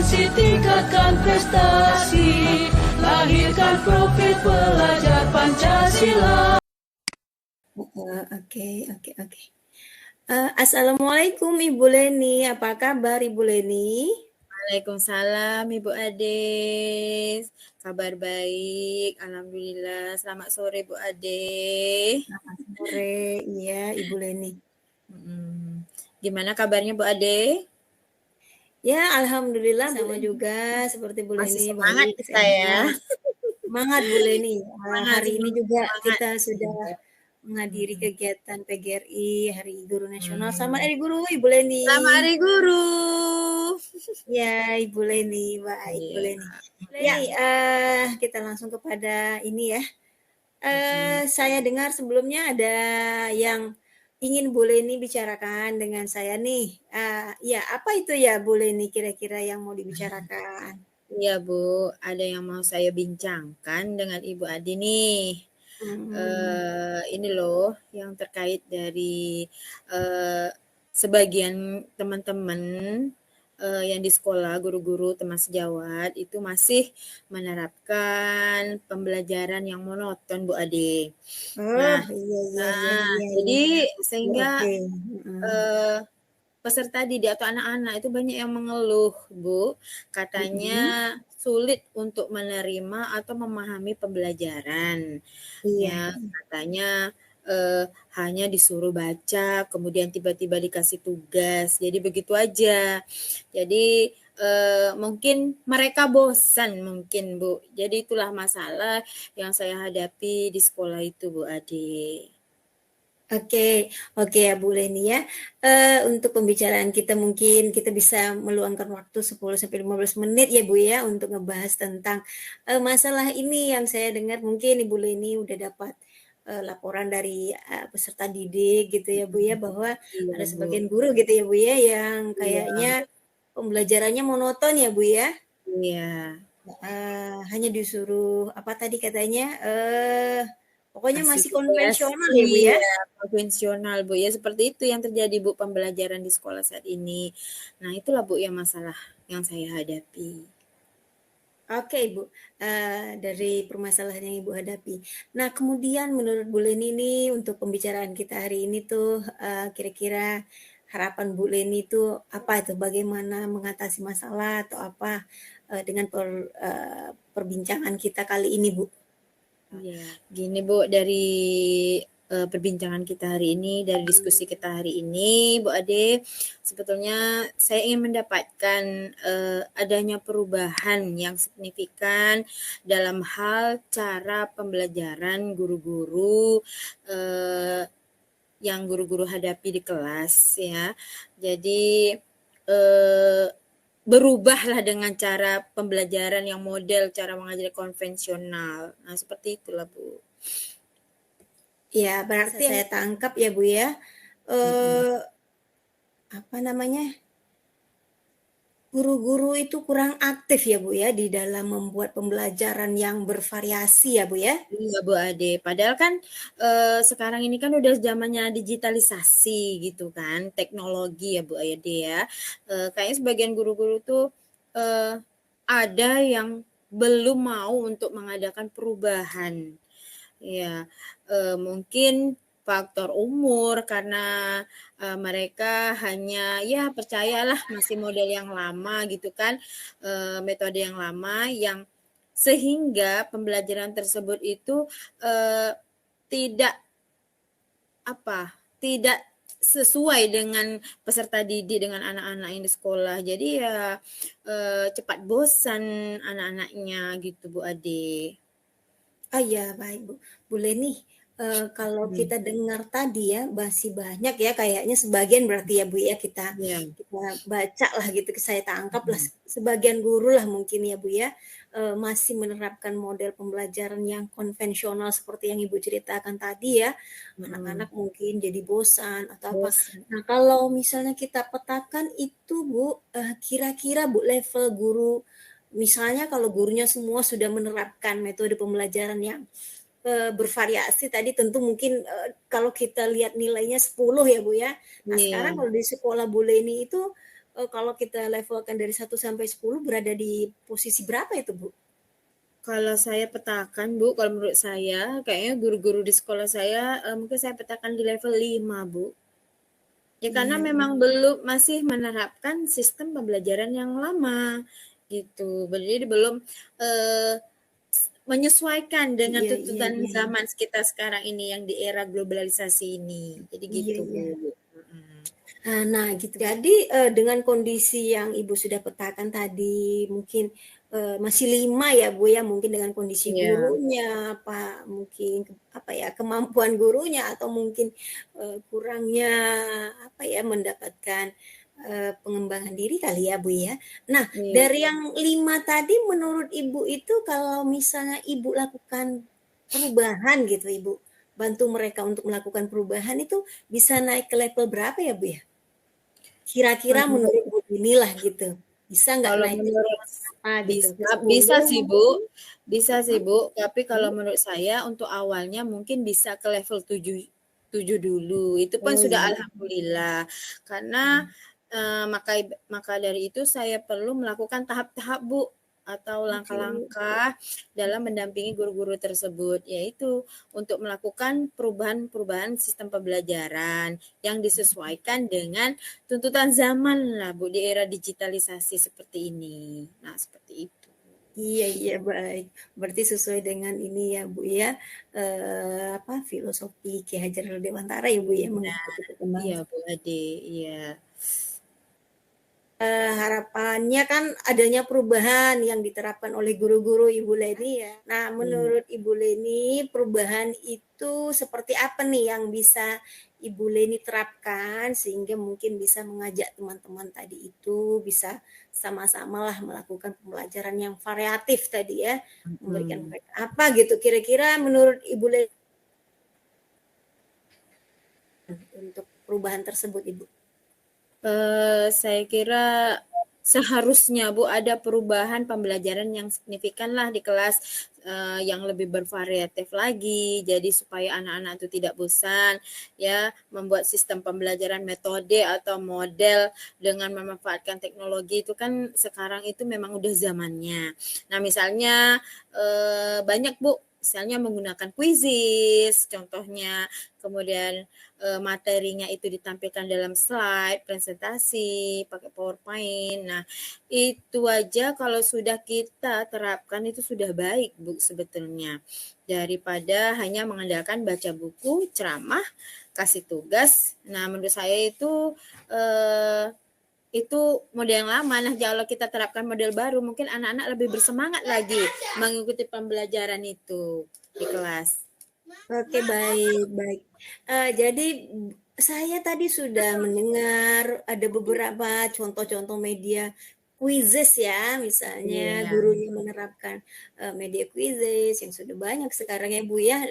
Inklusi tingkatkan prestasi, lahirkan profil pelajar Pancasila. Oke. Assalamualaikum Ibu Leni, apa kabar Ibu Leni? Waalaikumsalam Ibu Ade. Kabar baik, alhamdulillah. Selamat sore Bu Ade. Selamat sore, iya Ibu Leni. Gimana kabarnya Bu Ade? Ya, alhamdulillah sama juga seperti Bu Masih Leni, semangat baik, kita ya. Semangat Bu Leni. Hari ini juga kita sudah menghadiri kegiatan PGRI Hari Guru Nasional. Selamat Hari Guru Ibu Leni. Selamat Hari Guru. Ya Ibu Leni, baik Bu Leni. Leni, kita langsung kepada ini ya. Saya dengar sebelumnya ada yang ingin Bu Leni bicarakan dengan saya nih. Ya, apa itu ya Bu Leni kira-kira yang mau dibicarakan? Iya Bu, ada yang mau saya bincangkan dengan Ibu Adi nih. Ini loh yang terkait dari sebagian teman-teman yang di sekolah, guru-guru teman sejawat itu masih menerapkan pembelajaran yang monoton Bu Ade. Jadi sehingga peserta didik atau anak-anak itu banyak yang mengeluh Bu, katanya sulit untuk menerima atau memahami pembelajaran. Ya, katanya hanya disuruh baca, kemudian tiba-tiba dikasih tugas, jadi begitu aja. Jadi mungkin mereka bosan mungkin Bu. Jadi itulah masalah yang saya hadapi di sekolah itu Bu Ade. Oke ya Bu Leni ya. Untuk pembicaraan kita mungkin kita bisa meluangkan waktu 10-15 menit ya Bu ya untuk ngebahas tentang masalah ini yang saya dengar mungkin Ibu Leni udah dapat laporan dari peserta didik gitu ya Bu ya, bahwa ada sebagian guru gitu ya Bu ya yang kayaknya pembelajarannya monoton ya Bu ya. Iya. Hanya disuruh apa tadi katanya pokoknya masih Aktivitas, konvensional ya Bu ya. Iya, konvensional Bu ya, seperti itu yang terjadi Bu pembelajaran di sekolah saat ini. Nah itulah Bu yang masalah yang saya hadapi. Oke Ibu, dari permasalahan yang Ibu hadapi. Nah kemudian menurut Bu Leni nih untuk pembicaraan kita hari ini tuh kira-kira harapan Bu Leni itu apa itu? Bagaimana mengatasi masalah atau apa dengan perbincangan kita kali ini Bu? Iya, gini Bu, dari perbincangan kita hari ini, dari diskusi kita hari ini, Bu Ade, sebetulnya saya ingin mendapatkan adanya perubahan yang signifikan dalam hal cara pembelajaran guru-guru yang guru-guru hadapi di kelas ya. Jadi berubahlah dengan cara pembelajaran yang model cara mengajar konvensional. Nah, seperti itulah Bu. Ya, berarti saya tangkap ya Bu ya. Apa namanya? Guru-guru itu kurang aktif ya Bu ya di dalam membuat pembelajaran yang bervariasi ya Bu ya. Iya Bu Ade, padahal kan sekarang ini kan udah zamannya digitalisasi gitu kan, teknologi ya Bu Ade ya. Kayaknya sebagian guru-guru tuh ada yang belum mau untuk mengadakan perubahan. Ya, mungkin faktor umur karena mereka hanya ya percayalah masih model yang lama gitu kan, metode yang lama yang sehingga pembelajaran tersebut itu tidak sesuai dengan peserta didik dengan anak-anak yang di sekolah. Jadi ya cepat bosan anak-anaknya gitu Bu Ade. Oh iya baik Bu. Bu Leni, kalau kita dengar tadi ya masih banyak ya kayaknya sebagian berarti ya Bu ya kita baca lah gitu, saya tangkap lah sebagian guru lah mungkin ya Bu ya masih menerapkan model pembelajaran yang konvensional seperti yang Ibu ceritakan tadi ya. Anak-anak mungkin jadi bosan atau apa. Nah kalau misalnya kita petakan itu Bu, kira-kira Bu level guru, misalnya kalau gurunya semua sudah menerapkan metode pembelajaran yang bervariasi tadi tentu mungkin kalau kita lihat nilainya 10 ya Bu ya. Nah sekarang kalau di sekolah Bu Leni itu kalau kita levelkan dari 1 sampai 10 berada di posisi berapa itu, Bu? Kalau saya petakan, Bu, kalau menurut saya kayaknya guru-guru di sekolah saya, mungkin saya petakan di level 5, Bu. Ya karena Iya, memang masih menerapkan sistem pembelajaran yang lama, gitu. Jadi belum, menyesuaikan dengan iya, iya, tuntutan iya, iya. zaman kita sekarang ini yang di era globalisasi ini. Jadi Iya, gitu, iya. Bu. Mhm. Nah gitu. Jadi, dengan kondisi yang Ibu sudah petakan tadi, mungkin, masih 5 ya, Bu, ya, mungkin dengan kondisi Iya. gurunya, apa, mungkin apa ya, kemampuan gurunya atau mungkin, kurangnya apa ya, mendapatkan, pengembangan diri kali ya, Bu, ya. Nah, Iya. dari yang 5 tadi menurut Ibu itu kalau misalnya Ibu lakukan perubahan gitu, Ibu bantu mereka untuk melakukan perubahan itu bisa naik ke level berapa ya, Bu, ya? Kira-kira Mmm, menurut Bu inilah gitu, bisa nggak kalau naik ke menurut berapa gitu, ke bisa 10 sih, Bu, mungkin? bisa sih, Heeh, Bu, tapi kalau mhm. menurut saya untuk awalnya mungkin bisa ke level 7 7 dulu, itu pun Oh sudah iya, alhamdulillah. Karena, mhm, maka dari itu saya perlu melakukan tahap-tahap, Bu, atau oke, langkah-langkah dalam mendampingi guru-guru tersebut, yaitu untuk melakukan perubahan-perubahan sistem pembelajaran yang disesuaikan dengan tuntutan zaman lah, Bu, di era digitalisasi seperti ini. Nah, seperti itu. iya, iya, baik. Berarti sesuai dengan ini ya, Bu, ya, apa, filosofi Ki Hajar Dewantara ya, Bu, ya, Iya, mengikuti perkembangan. iya, Bu Ade, iya. Harapannya kan adanya perubahan yang diterapkan oleh guru-guru Ibu Leni ya. Nah, Iya. menurut Ibu Leni perubahan itu seperti apa nih yang bisa Ibu Leni terapkan sehingga mungkin bisa mengajak teman-teman tadi itu bisa sama-sama lah melakukan pembelajaran yang variatif tadi ya, memberikan Mhm. mereka apa gitu kira-kira menurut Ibu Leni untuk perubahan tersebut, Ibu? Saya kira seharusnya, Bu, ada perubahan pembelajaran yang signifikan lah di kelas, yang lebih bervariatif lagi. Jadi supaya anak-anak itu tidak bosan, ya, membuat sistem pembelajaran metode atau model dengan memanfaatkan teknologi itu kan sekarang itu memang udah zamannya. Nah, misalnya, banyak, Bu, misalnya menggunakan Quizizz contohnya, kemudian materinya itu ditampilkan dalam slide, presentasi, pakai PowerPoint. Nah, itu aja kalau sudah kita terapkan itu sudah baik, Bu, sebetulnya. Daripada hanya mengandalkan baca buku, ceramah, kasih tugas. Nah, menurut saya itu model yang lama. Nah, kalau kita terapkan model baru, mungkin anak-anak lebih bersemangat lagi mengikuti pembelajaran itu di kelas. Oke, baik, baik. Jadi saya tadi sudah mendengar ada beberapa contoh-contoh media quizzes ya, misalnya Iya, gurunya menerapkan, media quizzes yang sudah banyak sekarang ya, Bu, ya,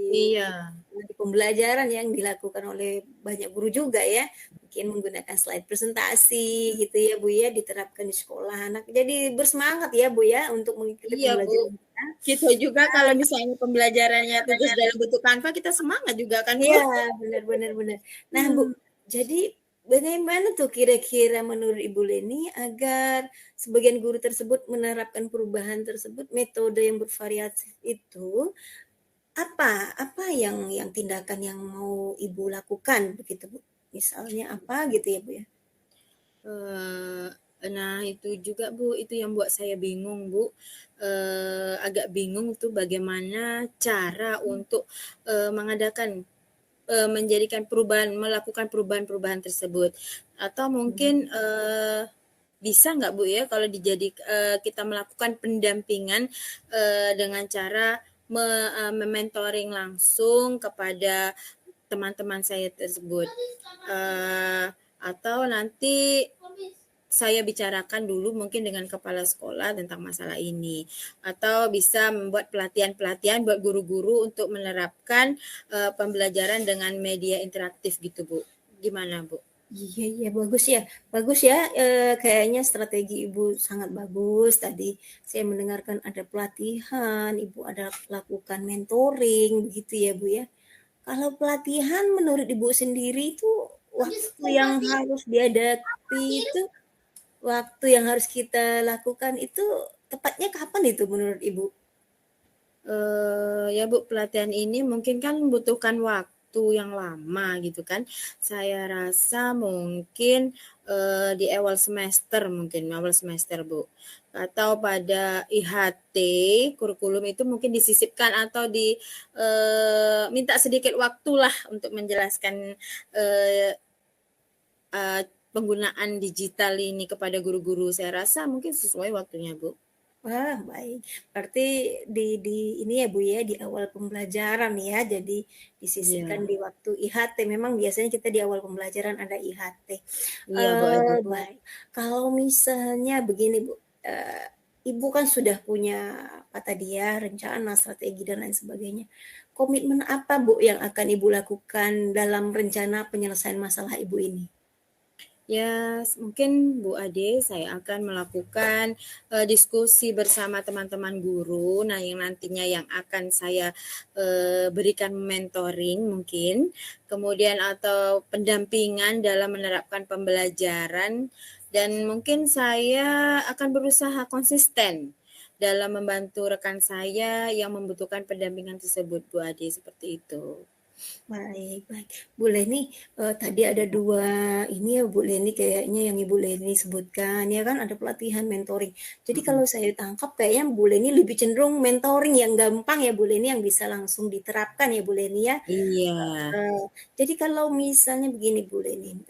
iya, di pembelajaran yang dilakukan oleh banyak guru juga ya. Mungkin menggunakan slide presentasi gitu ya, Bu, ya, diterapkan di sekolah anak. Jadi bersemangat ya, Bu, ya, untuk mengikuti iya, Bu. pembelajaran kita. Kita juga kalau misalnya pembelajarannya tugas dalam bentuk Canva, kita semangat juga kan, Bu? Iya, benar, benar, benar. Nah, Bu, Hmm. jadi bagaimana tuh kira-kira menurut Ibu Leni agar sebagian guru tersebut menerapkan perubahan tersebut, metode yang bervariatif itu, apa apa yang tindakan yang mau Ibu lakukan begitu, Bu? Misalnya apa gitu ya, Bu, ya? Eee, nah itu juga, Bu, itu yang buat saya bingung, Bu. Agak bingung tuh bagaimana cara untuk, mengadakan, menjadikan melakukan perubahan-perubahan tersebut. Atau mungkin, Mhm. bisa nggak, Bu, ya kalau kita melakukan pendampingan, dengan cara me-mentoring langsung kepada teman-teman saya tersebut. Atau nanti saya bicarakan dulu mungkin dengan kepala sekolah tentang masalah ini. Atau bisa membuat pelatihan-pelatihan buat guru-guru untuk menerapkan, pembelajaran dengan media interaktif gitu, Bu. Gimana, Bu? Iya, iya, bagus ya, kayaknya strategi Ibu sangat bagus. Tadi saya mendengarkan ada pelatihan, Ibu ada lakukan mentoring begitu ya, Bu, ya. Kalau pelatihan menurut Ibu sendiri itu waktu yang harus dihadapi itu waktu yang harus kita lakukan itu tepatnya kapan itu menurut Ibu? Ya Bu, pelatihan ini mungkin kan membutuhkan waktu yang lama gitu kan. Saya rasa mungkin di awal semester Bu. Atau pada IHT kurikulum itu mungkin disisipkan atau minta sedikit waktulah untuk menjelaskan eh, eh, penggunaan digital ini kepada guru-guru. Saya rasa mungkin sesuai waktunya Bu. Wah, baik. Berarti di ini ya Bu ya, di awal pembelajaran ya, jadi disisipkan Iya, di waktu IHT. Memang biasanya kita di awal pembelajaran ada IHT. iya Bu Ade. Baik. Kalau misalnya begini Bu, Ibu kan sudah punya apa tadi ya, rencana, strategi dan lain sebagainya. Komitmen apa Bu yang akan Ibu lakukan dalam rencana penyelesaian masalah Ibu ini? Ya, mungkin Bu Ade, saya akan melakukan diskusi bersama teman-teman guru. Nah, yang nantinya yang akan saya berikan mentoring mungkin, kemudian atau pendampingan dalam menerapkan pembelajaran, dan mungkin saya akan berusaha konsisten dalam membantu rekan saya yang membutuhkan pendampingan tersebut, Bu Ade, seperti itu. Baik, baik. Bu Leni, tadi ada 2 ini ya Bu Leni kayaknya yang Ibu Leni sebutkan ya kan ada pelatihan mentoring. Jadi kalau saya tangkap kayaknya Bu Leni lebih cenderung mentoring yang gampang ya Bu Leni yang bisa langsung diterapkan ya Bu Leni ya. Iya. Eee, jadi kalau misalnya begini Bu Leni,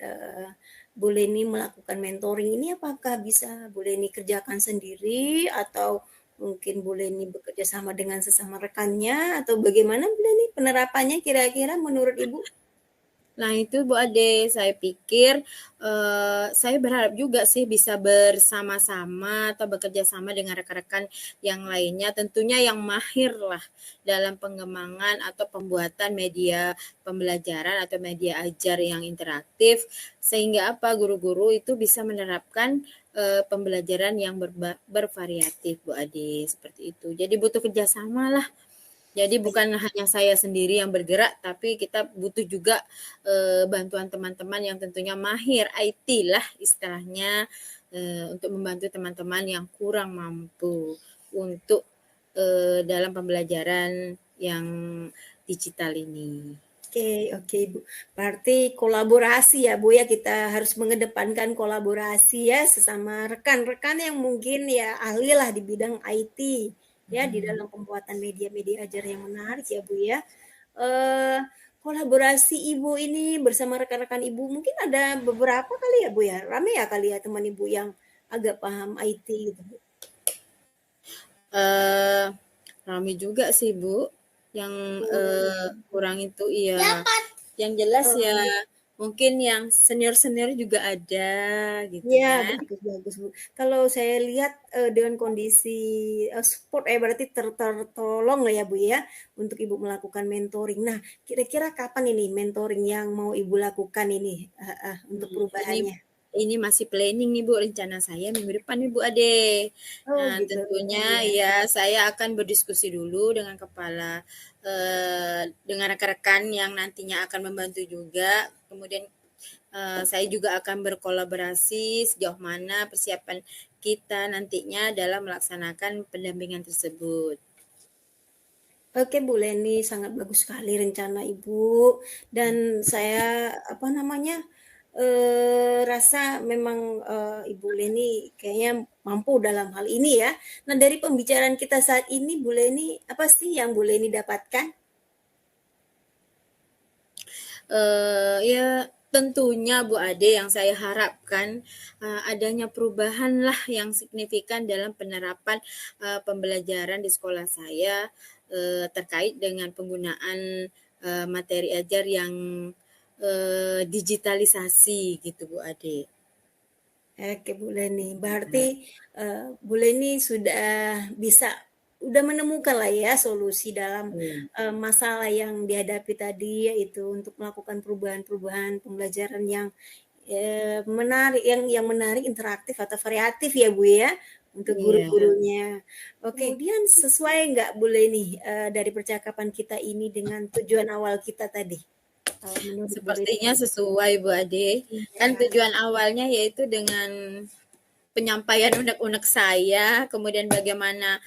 Bu Leni melakukan mentoring ini apakah bisa Bu Leni kerjakan sendiri atau mungkin Bu Leni bekerja sama dengan sesama rekannya atau bagaimana Bu Leni penerapannya kira-kira menurut Ibu? Nah itu Bu Ade, saya pikir saya berharap juga sih bisa bersama-sama atau bekerja sama dengan rekan-rekan yang lainnya, tentunya yang mahir lah dalam pengembangan atau pembuatan media pembelajaran atau media ajar yang interaktif, sehingga apa guru-guru itu bisa menerapkan pembelajaran yang bervariatif Bu Ade, seperti itu. Jadi butuh kerjasama lah. Jadi bukan hanya saya sendiri yang bergerak, tapi kita butuh juga bantuan teman-teman yang tentunya mahir IT lah istilahnya untuk membantu teman-teman yang kurang mampu untuk dalam pembelajaran yang digital ini. Oke, oke Bu. Berarti kolaborasi ya Bu ya, kita harus mengedepankan kolaborasi ya sesama rekan-rekan yang mungkin ya ahli lah di bidang IT ya di dalam pembuatan media-media ajar yang menarik ya Bu ya. Eh, kolaborasi Ibu ini bersama rekan-rekan Ibu mungkin ada beberapa kali ya Bu ya, rame ya kali ya teman Ibu yang agak paham IT gitu Bu. Eh Rame juga sih Bu, yang Oh, kurang itu iya. Yang jelas ya oh, mungkin yang senior-senior juga ada gitu iya, kan. bagus bagus, Bu. Kalau saya lihat, dengan kondisi, support berarti tertolong lah ya, Bu, ya, untuk Ibu melakukan mentoring. Nah, kira-kira kapan ini mentoring yang mau Ibu lakukan ini? Heeh, untuk Ini perubahannya? masih planning nih Bu, rencana saya minggu depan nih Bu Ade. Oh, Nah, gitu. tentunya Iya. ya saya akan berdiskusi dulu dengan dengan rekan-rekan yang nantinya akan membantu juga. Kemudian saya juga akan berkolaborasi sejauh mana persiapan kita nantinya dalam melaksanakan pendampingan tersebut. Oke, Bu Leni, sangat bagus sekali rencana Ibu dan saya, apa namanya, rasa memang, Ibu Leni kayaknya mampu dalam hal ini ya. Nah, dari pembicaraan kita saat ini, Bu Leni, apa sih yang Bu Leni dapatkan? Ya tentunya Bu Ade yang saya harapkan adanya perubahan lah yang signifikan dalam penerapan pembelajaran di sekolah saya terkait dengan penggunaan materi ajar yang digitalisasi gitu Bu Ade. Oke, Bu Leni. Berarti, Bu Leni sudah bisa udah menemukan lah ya solusi dalam, Iya. masalah yang dihadapi tadi, yaitu untuk melakukan perubahan-perubahan pembelajaran yang, menarik yang menarik, interaktif atau variatif ya, Bu, ya, untuk Iya. guru-gurunya. Oke, kemudian sesuai nggak Bu Leni, dari percakapan kita ini dengan tujuan awal kita tadi? Kalau menurut Bu Leni? Sepertinya sesuai Bu Ade. Kan Iya. tujuan awalnya yaitu dengan penyampaian unek-unek saya, kemudian bagaimana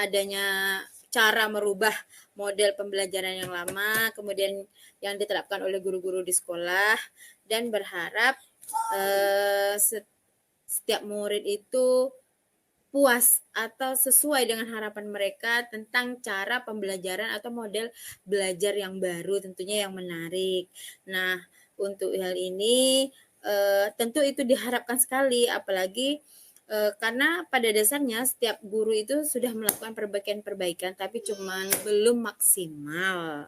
adanya cara merubah model pembelajaran yang lama, kemudian yang diterapkan oleh guru-guru di sekolah, dan berharap setiap murid itu puas atau sesuai dengan harapan mereka tentang cara pembelajaran atau model belajar yang baru, tentunya yang menarik. Nah, untuk hal ini tentu itu diharapkan sekali, apalagi karena pada dasarnya setiap guru itu sudah melakukan perbaikan-perbaikan, tapi cuman belum maksimal.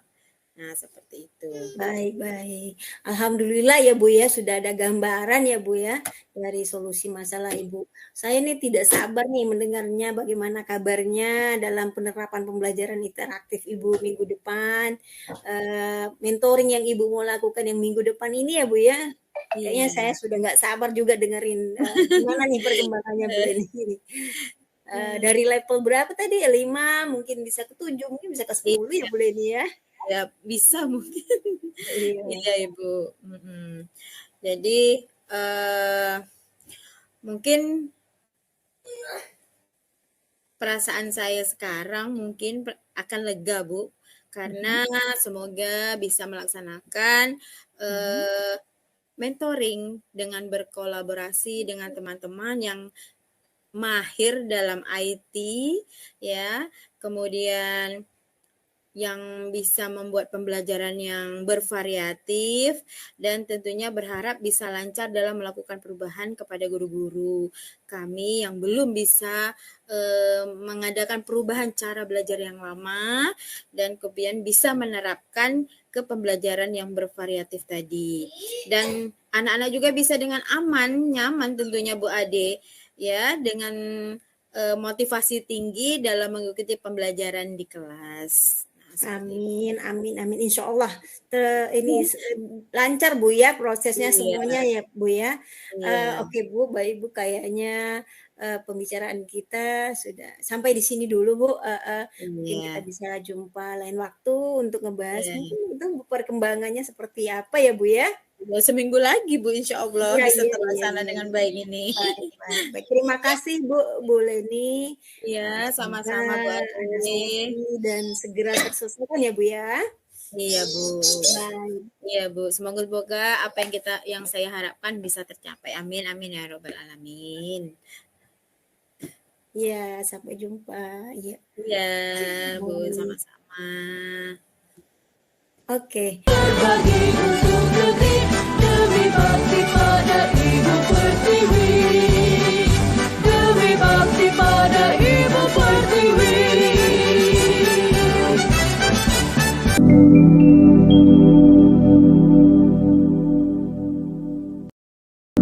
Nah, seperti itu. Baik, baik. Alhamdulillah ya Bu ya, sudah ada gambaran ya Bu ya, dari solusi masalah Ibu. Saya nih tidak sabar nih mendengarnya bagaimana kabarnya dalam penerapan pembelajaran interaktif Ibu minggu depan. Mentoring yang Ibu mau lakukan yang minggu depan ini ya Bu ya. Kayaknya saya sudah nggak sabar juga dengerin gimana nih perkembangannya Bu ini. Dari level berapa tadi? 5, mungkin bisa ke 7, mungkin bisa ke 10 ya Bu Leni ya. Ya, bisa mungkin. Iya. Iya, Ibu. Jadi mungkin perasaan saya sekarang mungkin akan lega, Bu, karena semoga bisa melaksanakan mentoring dengan berkolaborasi dengan teman-teman yang mahir dalam IT, ya, kemudian yang bisa membuat pembelajaran yang bervariatif, dan tentunya berharap bisa lancar dalam melakukan perubahan kepada guru-guru kami yang belum bisa mengadakan perubahan cara belajar yang lama, dan kemudian bisa menerapkan ke pembelajaran yang bervariatif tadi. Dan anak-anak juga bisa dengan aman, nyaman tentunya Bu Ade, ya, dengan motivasi tinggi dalam mengikuti pembelajaran di kelas. Amin, amin, amin. Insya Allah ini lancar Bu ya prosesnya semuanya ya Bu ya. Oke Bu, baik Bu, kayaknya pembicaraan kita sudah sampai di sini dulu Bu. Mungkin kita bisa jumpa lain waktu untuk ngebahas mungkin itu perkembangangannya seperti apa ya Bu ya. Seminggu lagi Bu, insya Allah bisa terlaksana dengan baik ini. Baik. Terima kasih Bu Leni. Iya, sama-sama Bu Ade. Dan segera terselesaikan ya Bu ya. Iya Bu. Baik. Iya Bu, semoga apa yang saya harapkan bisa tercapai. Amin, amin ya robbal alamin. Iya, sampai jumpa. Iya. Iya Bu, sama-sama. Oke. Berbagi untuk